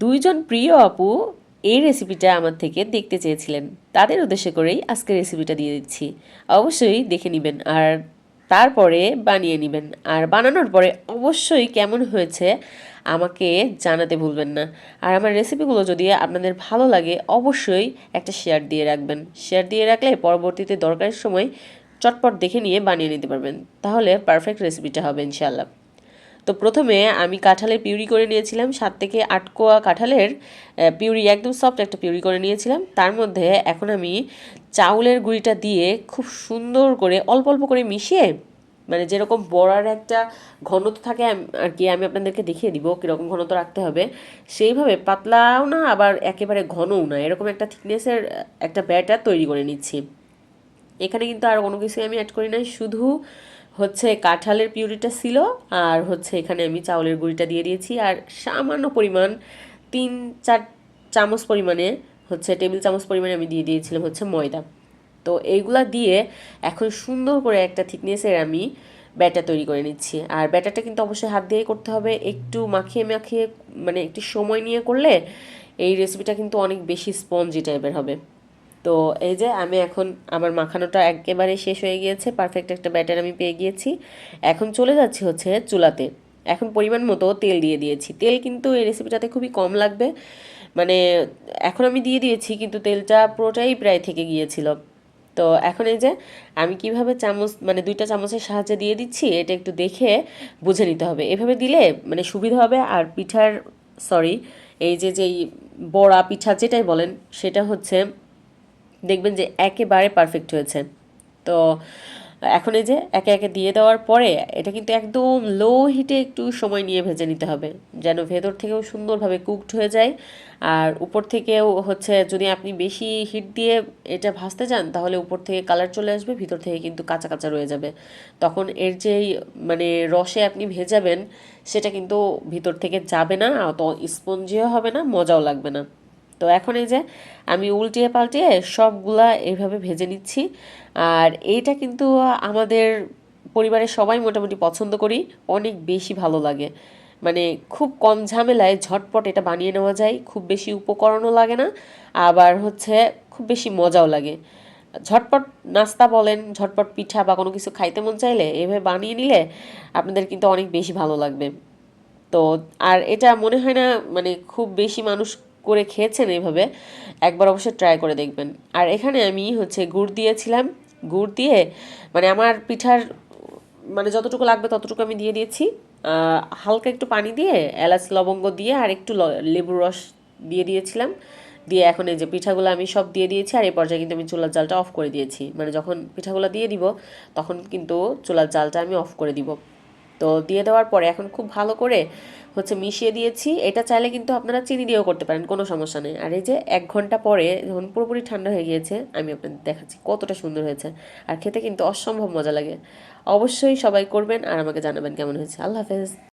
দুইজন প্রিয় আপু এই রেসিপিটা আমার থেকে দেখতে চেয়েছিলেন, তাদের উদ্দেশ্য করেই আজকে রেসিপিটা দিয়ে দিচ্ছি। অবশ্যই দেখে নেবেন আর তারপরে বানিয়ে নেবেন, আর বানানোর পরে অবশ্যই কেমন হয়েছে আমাকে জানাতে ভুলবেন না। আর আমার রেসিপিগুলো যদি আপনাদের ভালো লাগে অবশ্যই একটা শেয়ার দিয়ে রাখবেন। শেয়ার দিয়ে রাখলে পরবর্তীতে দরকারের সময় চটপট দেখে নিয়ে বানিয়ে নিতে পারবেন, তাহলে পারফেক্ট রেসিপিটা হবে ইনশাআল্লাহ। তো প্রথমে আমি কাঁঠালের পিউরি করে নিয়েছিলাম, 7 থেকে 8 কোয়া কাঁঠালের পিউরি, একদম সফট একটা পিউরি করে নিয়েছিলাম। তার মধ্যে এখন আমি চাউলের গুঁড়িটা দিয়ে খুব সুন্দর করে অল্প অল্প করে মিশিয়ে, মানে যেরকম বড়ার একটা ঘনত্ব থাকে আর কি, আমি আপনাদেরকে দেখিয়ে দিব কীরকম ঘনত্ব রাখতে হবে। সেইভাবে পাতলাও না আবার একেবারে ঘনও না, এরকম একটা থিকনেসের একটা ব্যাটার তৈরি করে নিচ্ছি। এখানে কিন্তু আর কোনো কিছুই আমি অ্যাড করি নাই, শুধু হচ্ছে কাঁঠালের পিউরিটা ছিল আর হচ্ছে এখানে আমি চাউলের গুঁড়িটা দিয়ে দিয়েছি। আর সামান্য পরিমাণ 3-4 চামচ পরিমাণে হচ্ছে টেবিল চামচ পরিমাণে আমি দিয়ে দিয়েছিলাম হচ্ছে ময়দা। তো এইগুলা দিয়ে এখন সুন্দর করে একটা থিকনেসের আমি ব্যাটার তৈরি করে নিচ্ছি। আর ব্যাটারটা কিন্তু অবশ্যই হাত দিয়েই করতে হবে, একটু মাখিয়ে মাখিয়ে মানে একটু সময় নিয়ে করলে এই রেসিপিটা কিন্তু অনেক বেশি স্পঞ্জি টাইপের হবে। তো এই যে আমি এখন আমার মাখানোটা একেবারে শেষ হয়ে গিয়েছে, পারফেক্ট একটা ব্যাটার আমি পেয়ে গিয়েছি। এখন চলে যাচ্ছি হচ্ছে চুলাতে। এখন পরিমাণ মতো তেল দিয়ে দিয়েছি, তেল কিন্তু এই রেসিপিটাতে খুবই কম লাগবে। মানে এখন আমি দিয়ে দিয়েছি কিন্তু তেলটা পুরোটাই প্রায় থেকে গিয়েছিল। তো এখন এই যে আমি কিভাবে চামচ মানে 2টা চামচের সাহায্যে দিয়ে দিচ্ছি, এটা একটু দেখে বুঝে নিতে হবে। এভাবে দিলে মানে সুবিধা হবে। আর পিঠার সরি এই যেই বড়া পিঠা যেটাই বলেন সেটা হচ্ছে দেখবেন যে একেবারে পারফেক্ট হয়েছে। তো এখন এই যে একে একে দিয়ে দেওয়ার পরে এটা কিন্তু একদম লো হিটে একটু সময় নিয়ে ভেজে নিতে হবে, যেন ভেতর থেকেও সুন্দরভাবে কুকড হয়ে যায়। আর উপর থেকেও হচ্ছে যদি আপনি বেশি হিট দিয়ে এটা ভাজতে যান তাহলে উপর থেকে কালার চলে আসবে, ভিতর থেকে কিন্তু কাঁচা কাঁচা রয়ে যাবে। তখন এর যেই মানে রসে আপনি ভেজাবেন সেটা কিন্তু ভিতর থেকে যাবে না, অত স্পঞ্জিও হবে না, মজাও লাগবে না। তো এখন এই যে আমি উল্টিয়ে পাল্টিয়ে সবগুলা এইভাবে ভেজে নিচ্ছি। আর এইটা কিন্তু আমাদের পরিবারের সবাই মোটামুটি পছন্দ করি, অনেক বেশি ভালো লাগে। মানে খুব কম ঝামেলায় ঝটপট এটা বানিয়ে নেওয়া যায়, খুব বেশি উপকরণও লাগে না, আবার হচ্ছে খুব বেশি মজাও লাগে। ঝটপট নাস্তা বলেন, ঝটপট পিঠা বা কোনো কিছু খাইতে মন চাইলে এভাবে বানিয়ে নিলে আপনাদের কিন্তু অনেক বেশি ভালো লাগবে। তো আর এটা মনে হয় না মানে খুব বেশি মানুষ করে খেয়েছেন এইভাবে, একবার অবশ্যই ট্রাই করে দেখবেন। আর এখানে আমি হচ্ছে গুড় দিয়েছিলাম, গুড় দিয়ে মানে আমার পিঠার মানে যতটুকু লাগবে ততটুকু আমি দিয়ে দিয়েছি। হালকা একটু পানি দিয়ে এলাচ লবঙ্গ দিয়ে আর একটু লেবুর রস দিয়ে দিয়েছিলাম। দিয়ে এখন এই যে পিঠাগুলো আমি সব দিয়ে দিয়েছি, আর এই পর্যায়ে কিন্তু আমি চুলার জালটা অফ করে দিয়েছি। মানে যখন পিঠাগুলো দিয়ে দিব তখন কিন্তু চুলার জালটা আমি অফ করে দিব। তো দিয়ে দেওয়ার পরে এখন খুব ভালো করে হচ্ছে মিশিয়ে দিয়েছি। এটা চাইলে কিন্তু আপনারা চিনি দিয়েও করতে পারেন, কোনো সমস্যা নেই। আর এই যে 1 ঘন্টা পরে যখন পুরোপুরি ঠান্ডা হয়ে গিয়েছে আমি আপনাদের দেখাচ্ছি কতটা সুন্দর হয়েছে। আর খেতে কিন্তু অসম্ভব মজা লাগে। অবশ্যই সবাই করবেন আর আমাকে জানাবেন কেমন হয়েছে। আল্লাহ হাফেজ।